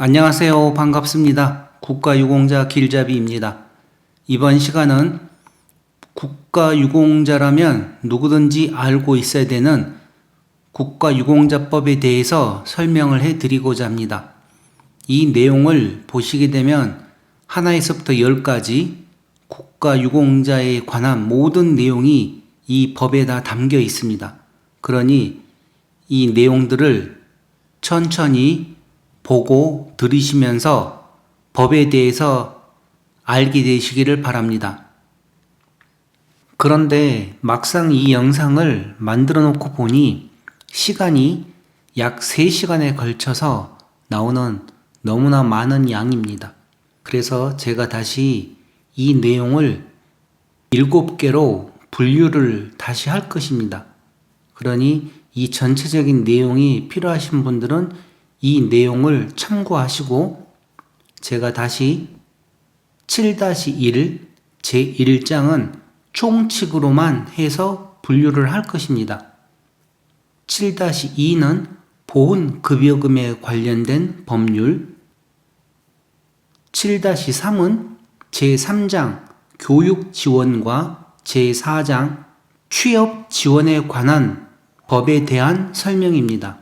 안녕하세요. 반갑습니다. 국가유공자 길잡이입니다. 이번 시간은 국가유공자라면 누구든지 알고 있어야 되는 국가유공자법에 대해서 설명을 해드리고자 합니다. 이 내용을 보시게 되면 하나에서부터 10까지 국가유공자에 관한 모든 내용이 이 법에 다 담겨 있습니다. 그러니 이 내용들을 천천히 보고 들으시면서 법에 대해서 알게 되시기를 바랍니다. 그런데 막상 이 영상을 만들어 놓고 보니 시간이 약 3시간에 걸쳐서 나오는 너무나 많은 양입니다. 그래서 제가 다시 이 내용을 7개로 분류를 다시 할 것입니다. 그러니 이 전체적인 내용이 필요하신 분들은 이 내용을 참고하시고 제가 다시 7-1 제1장은 총칙으로만 해서 분류를 할 것입니다. 7-2는 보훈급여금에 관련된 법률, 7-3은 제3장 교육지원과 제4장 취업지원에 관한 법에 대한 설명입니다.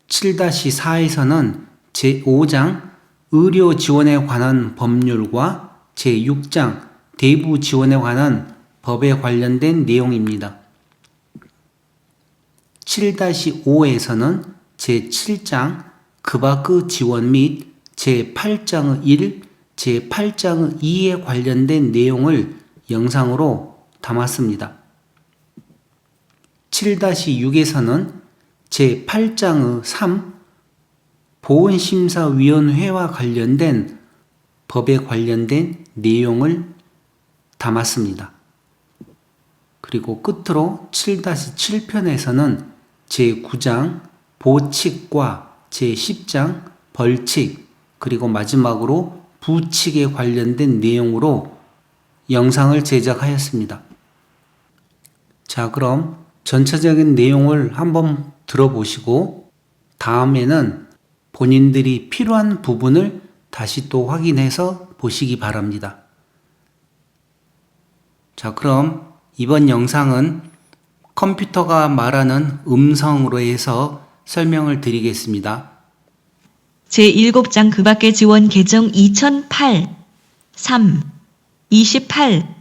7-4에서는 제5장 의료지원에 관한 법률과 제6장 대부지원에 관한 법에 관련된 내용입니다. 7-5에서는 제7장 그 지원 및 제8장의 1, 제8장의 2에 관련된 내용을 영상으로 담았습니다. 7-6에서는 제8장의 3 보훈심사위원회와 관련된 법에 관련된 내용을 담았습니다. 그리고 끝으로 7-7편에서는 제9장 보칙과 제10장 벌칙 그리고 마지막으로 부칙에 관련된 내용으로 영상을 제작하였습니다. 자, 그럼 전체적인 내용을 한번 들어보시고 다음에는 본인들이 필요한 부분을 다시 또 확인해서 보시기 바랍니다. 자, 그럼 이번 영상은 컴퓨터가 말하는 음성으로 해서 설명을 드리겠습니다. 제7장 그 밖의 지원 개정 2008 3 28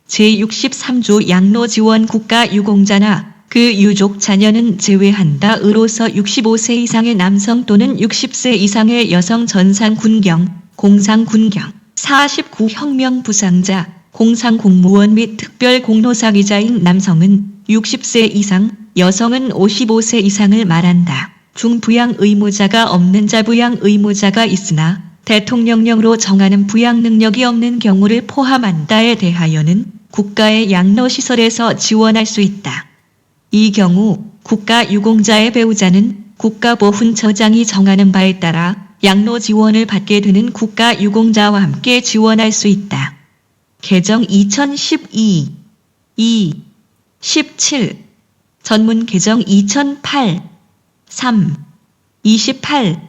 제63조 양로지원 국가유공자나 그 유족 자녀는 제외한다 으로서 65세 이상의 남성 또는 60세 이상의 여성 전상군경, 공상군경, 49 혁명 부상자, 공상공무원 및 특별공로사기자인 남성은 60세 이상, 여성은 55세 이상을 말한다. 중부양 의무자가 없는 자 부양 의무자가 있으나 대통령령으로 정하는 부양 능력이 없는 경우를 포함한다에 대하여는 국가의 양로시설에서 지원할 수 있다. 이 경우 국가유공자의 배우자는 국가보훈처장이 정하는 바에 따라 양로 지원을 받게 되는 국가유공자와 함께 지원할 수 있다. 개정 2012 2 17 전문 개정 2008 3 28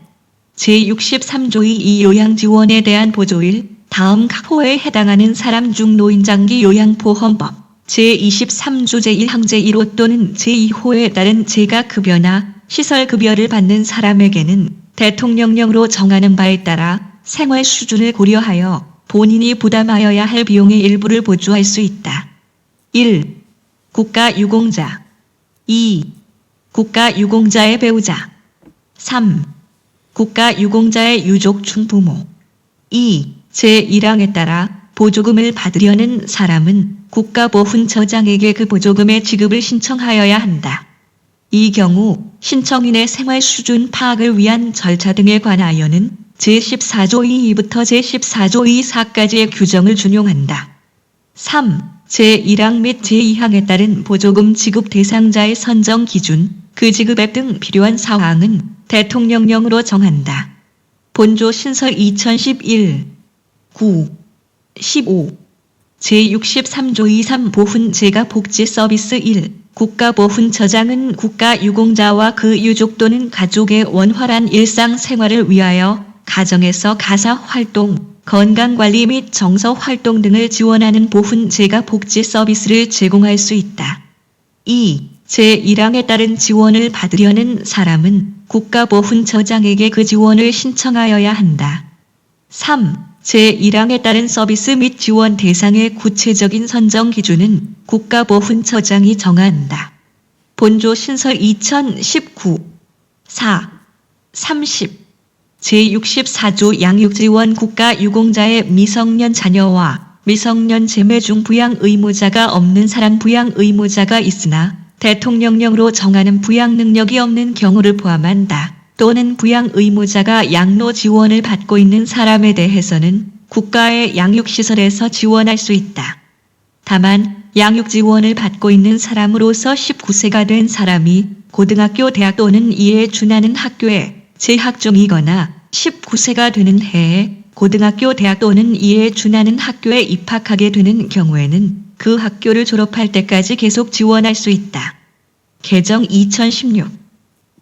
제63조의 이 요양지원에 대한 보조일 다음 각호에 해당하는 사람 중 노인장기 요양보험법 제23조 제1항 제1호 또는 제2호에 따른 재가급여나 시설급여를 받는 사람에게는 대통령령으로 정하는 바에 따라 생활 수준을 고려하여 본인이 부담하여야 할 비용의 일부를 보조할 수 있다. 1. 국가유공자 2. 국가유공자의 배우자 3. 국가유공자의 유족 중부모 2. 제1항에 따라 보조금을 받으려는 사람은 국가보훈처장에게 그 보조금의 지급을 신청하여야 한다. 이 경우 신청인의 생활 수준 파악을 위한 절차 등에 관하여는 제14조 2부터 제14조 2사까지의 규정을 준용한다. 3. 제1항 및 제2항에 따른 보조금 지급 대상자의 선정 기준, 그 지급액 등 필요한 사항은 대통령령으로 정한다. 본조 신설 2011 9 15 제63조 23 보훈 재가 복지 서비스 1 국가보훈처장은 국가유공자와 그 유족 또는 가족의 원활한 일상생활을 위하여 가정에서 가사활동, 건강관리 및 정서활동 등을 지원하는 보훈 재가복지 서비스를 제공할 수 있다. 2. 제1항에 따른 지원을 받으려는 사람은 국가보훈처장에게 그 지원을 신청하여야 한다. 3. 제1항에 따른 서비스 및 지원 대상의 구체적인 선정 기준은 국가보훈처장이 정한다. 본조 신설 2019 4. 30. 제64조 양육지원 국가유공자의 미성년 자녀와 미성년 재매 중 부양 의무자가 없는 사람 부양 의무자가 있으나 대통령령으로 정하는 부양 능력이 없는 경우를 포함한다. 또는 부양 의무자가 양로 지원을 받고 있는 사람에 대해서는 국가의 양육시설에서 지원할 수 있다. 다만 양육 지원을 받고 있는 사람으로서 19세가 된 사람이 고등학교, 대학 또는 이에 준하는 학교에 재학 중이거나 19세가 되는 해에 고등학교, 대학 또는 이에 준하는 학교에 입학하게 되는 경우에는 그 학교를 졸업할 때까지 계속 지원할 수 있다. 개정 2016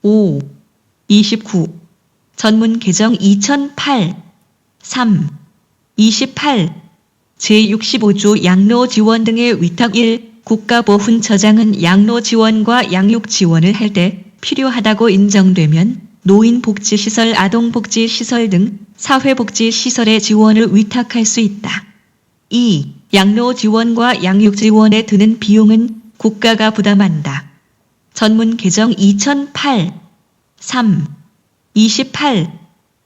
5. 29. 전문 개정 2008 3. 28. 제65조 양로 지원 등의 위탁 1. 국가보훈처장은 양로 지원과 양육 지원을 할 때 필요하다고 인정되면 노인복지시설, 아동복지시설 등 사회복지시설의 지원을 위탁할 수 있다. 2. 양로 지원과 양육 지원에 드는 비용은 국가가 부담한다. 전문 개정 2008 3. 28.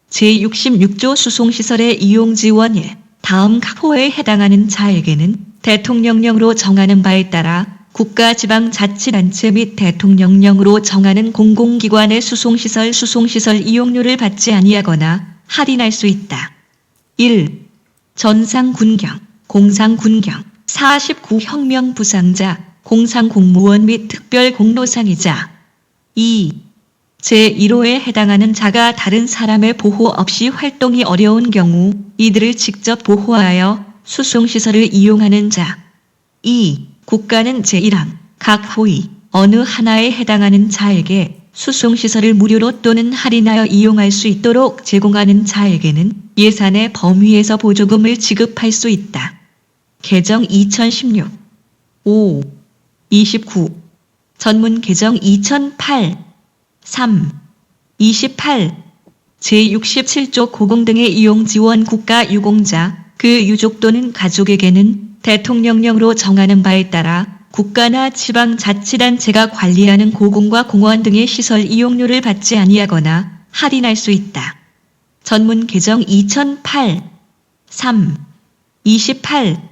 제66조 수송시설의 이용 지원 1. 다음 각호에 해당하는 자에게는 대통령령으로 정하는 바에 따라 국가지방자치단체 및 대통령령으로 정하는 공공기관의 수송시설 이용료를 받지 아니하거나 할인할 수 있다. 1. 전상군경, 공상군경, 49혁명 부상자, 공상공무원 및 특별공로상이자 2. 제1호에 해당하는 자가 다른 사람의 보호 없이 활동이 어려운 경우 이들을 직접 보호하여 수송시설을 이용하는 자. 2. 국가는 제1항 각 호의 어느 하나에 해당하는 자에게 수송시설을 무료로 또는 할인하여 이용할 수 있도록 제공하는 자에게는 예산의 범위에서 보조금을 지급할 수 있다. 개정 2016 5. 29. 전문 개정 2008 3. 28. 제67조 고공 등의 이용 지원 국가유공자, 그 유족 또는 가족에게는 대통령령으로 정하는 바에 따라 국가나 지방자치단체가 관리하는 고궁과 공원 등의 시설 이용료를 받지 아니하거나 할인할 수 있다. 전문 개정 2008 3. 28.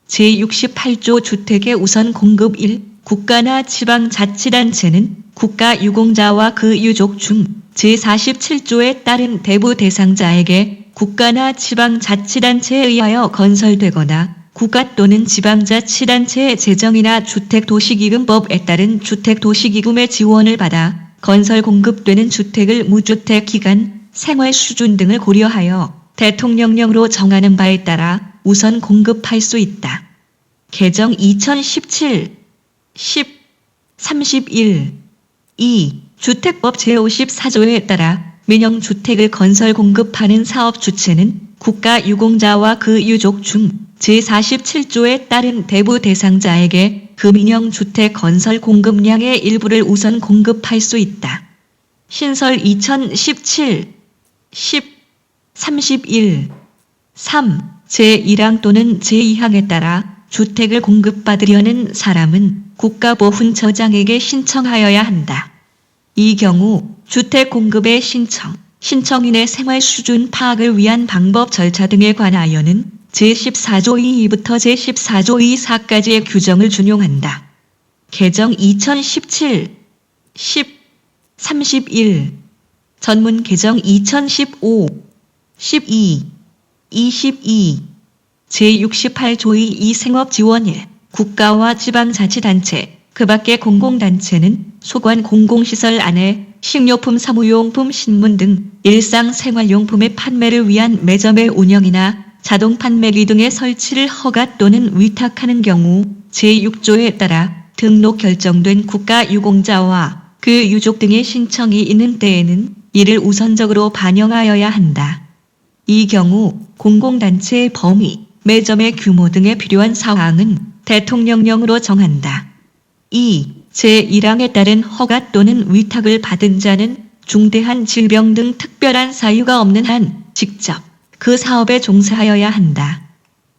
제68조 주택의 우선 공급 1. 국가나 지방자치단체는 국가유공자와 그 유족 중 제47조에 따른 대부 대상자에게 국가나 지방자치단체에 의하여 건설되거나 국가 또는 지방자치단체의 재정이나 주택도시기금법에 따른 주택도시기금의 지원을 받아 건설 공급되는 주택을 무주택 기간, 생활 수준 등을 고려하여 대통령령으로 정하는 바에 따라 우선 공급할 수 있다. 개정 2017 10. 31. 2. 주택법 제54조에 따라 민영주택을 건설 공급하는 사업 주체는 국가유공자와 그 유족 중 제47조에 따른 대부 대상자에게 그 민영주택 건설 공급량의 일부를 우선 공급할 수 있다. 신설 2017 10. 31. 3. 제1항 또는 제2항에 따라 주택을 공급받으려는 사람은 국가보훈처장에게 신청하여야 한다. 이 경우 주택 공급의 신청인의 생활 수준 파악을 위한 방법 절차 등에 관하여는 제14조 2부터 제14조 2사까지의 규정을 준용한다. 개정 2017 10. 31. 전문 개정 2015 12. 22. 제68조 2 생업지원 1. 국가와 지방자치단체, 그 밖의 공공단체는 소관 공공시설 안에 식료품, 사무용품, 신문 등 일상생활용품의 판매를 위한 매점의 운영이나 자동 판매기 등의 설치를 허가 또는 위탁하는 경우 제6조에 따라 등록 결정된 국가유공자와 그 유족 등의 신청이 있는 때에는 이를 우선적으로 반영하여야 한다. 이 경우 공공단체의 범위, 매점의 규모 등에 필요한 사항은 대통령령으로 정한다. 2. 제1항에 따른 허가 또는 위탁을 받은 자는 중대한 질병 등 특별한 사유가 없는 한 직접 그 사업에 종사하여야 한다.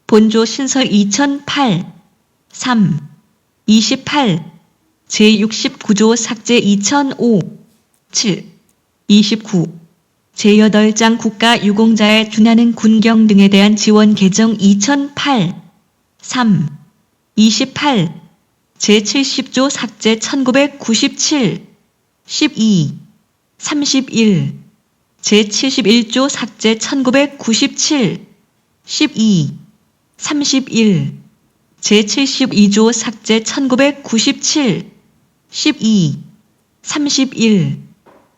본조 신설 2008 3. 28 제69조 삭제 2005 7. 29 제8장 국가유공자에 준하는 군경 등에 대한 지원 개정 2008 3. 28 제70조 삭제 1997 12 31 제71조 삭제 1997 12 31 제72조 삭제 1997 12 31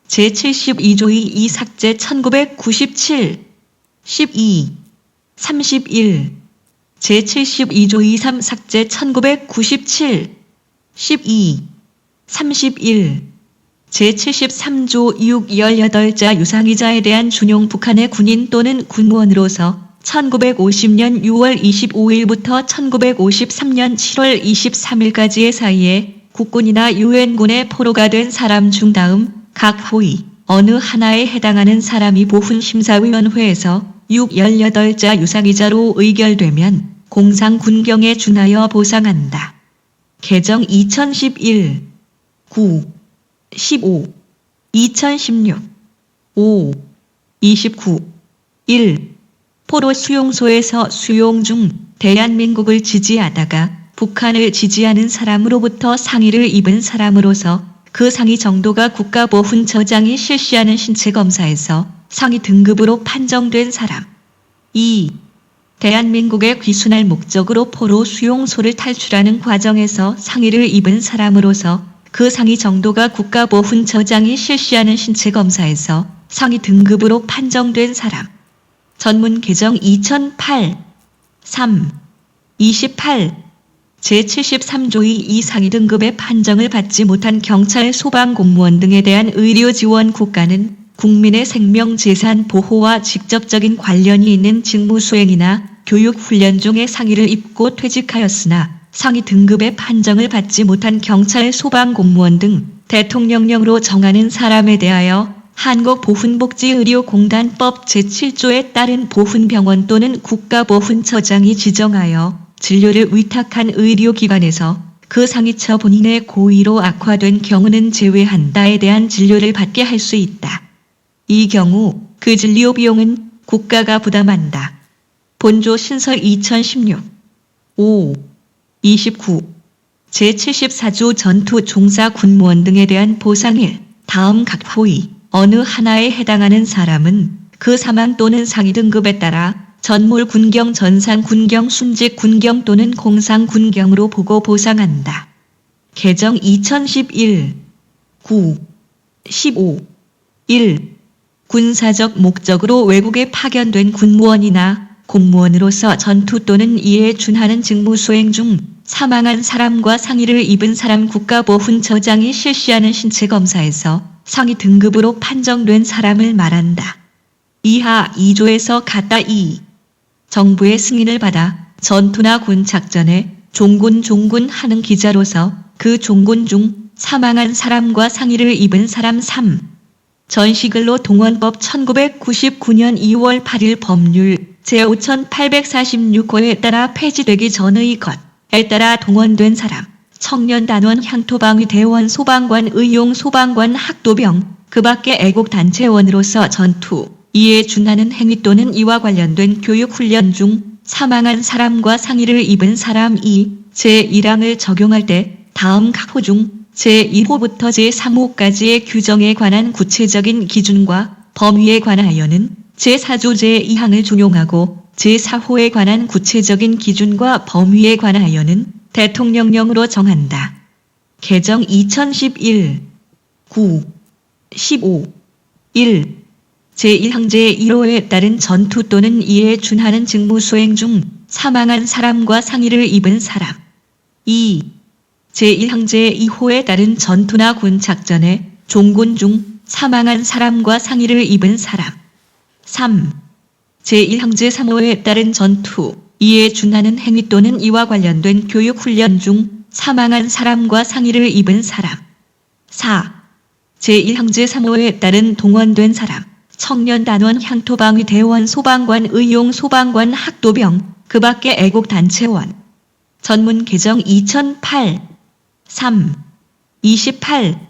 제72조 2 삭제 1997 12 31 제72조 23 삭제 1997 12 31 제73조 6 18자 유상이자에 대한 준용 북한의 군인 또는 군무원으로서 1950년 6월 25일부터 1953년 7월 23일까지의 사이에 국군이나 유엔군에 포로가 된 사람 중 다음 각 호위 어느 하나에 해당하는 사람이 보훈심사위원회에서 6 18자 유상이자로 의결되면 공상군경에 준하여 보상한다. 개정 2011 9 15 2016 5 29 1 포로 수용소에서 수용 중 대한민국을 지지하다가 북한을 지지하는 사람으로부터 상의를 입은 사람으로서 그 상의 정도가 국가보훈처장이 실시하는 신체검사에서 상위 등급으로 판정된 사람. 2. 대한민국에 귀순할 목적으로 포로 수용소를 탈출하는 과정에서 상의를 입은 사람으로서 그 상의 정도가 국가보훈처장이 실시하는 신체검사에서 상위 등급으로 판정된 사람. 전문 개정 2008 3. 28 제73조 2 상위 등급의 판정을 받지 못한 경찰 소방공무원 등에 대한 의료 지원 국가는 국민의 생명 재산 보호와 직접적인 관련이 있는 직무 수행이나 교육 훈련 중에 상의를 입고 퇴직하였으나 상위 등급의 판정을 받지 못한 경찰 소방공무원 등 대통령령으로 정하는 사람에 대하여 한국보훈복지의료공단법 제7조에 따른 보훈병원 또는 국가보훈처장이 지정하여 진료를 위탁한 의료기관에서 그 상위처 본인의 고의로 악화된 경우는 제외한다에 대한 진료를 받게 할 수 있다. 이 경우 그 진료 비용은 국가가 부담한다. 본조 신설 2016 5. 29 제74조 전투 종사 군무원 등에 대한 보상 1. 다음 각 호위 어느 하나에 해당하는 사람은 그 사망 또는 상위 등급에 따라 전몰 군경, 전상 군경, 순직 군경 또는 공상 군경으로 보고 보상한다. 개정 2011 9 15 1 군사적 목적으로 외국에 파견된 군무원이나 공무원으로서 전투 또는 이에 준하는 직무 수행 중 사망한 사람과 상의를 입은 사람 국가보훈처장이 실시하는 신체검사에서 상위 등급으로 판정된 사람을 말한다. 이하 2조에서 가따 2. 정부의 승인을 받아 전투나 군 작전에 종군하는 기자로서 그 종군 중 사망한 사람과 상의를 입은 사람 3. 전시근로 동원법 1999년 2월 8일 법률 제5846호에 따라 폐지되기 전의 것에 따라 동원된 사람, 청년단원, 향토방위 대원, 소방관, 의용, 소방관, 학도병, 그 밖의 애국단체원으로서 전투, 이에 준하는 행위 또는 이와 관련된 교육훈련 중 사망한 사람과 상의를 입은 사람 2. 제1항을 적용할 때 다음 각 호 중 제1호부터 제3호까지의 규정에 관한 구체적인 기준과 범위에 관하여는 제4조 제2항을 준용하고 제4호에 관한 구체적인 기준과 범위에 관하여는 대통령령으로 정한다. 개정 2011 9 15 1 제1항 제1호에 따른 전투 또는 이에 준하는 직무 수행 중 사망한 사람과 상의를 입은 사람 2. 제1항제 2호에 따른 전투나 군 작전에 종군 중 사망한 사람과 상해를 입은 사람. 3. 제1항제 3호에 따른 전투, 이에 준하는 행위 또는 이와 관련된 교육 훈련 중 사망한 사람과 상해를 입은 사람. 4. 제1항제 3호에 따른 동원된 사람, 청년단원 향토방위 대원 소방관 의용 소방관 학도병, 그 밖의 애국단체원. 전문 개정 2008. 3. 28.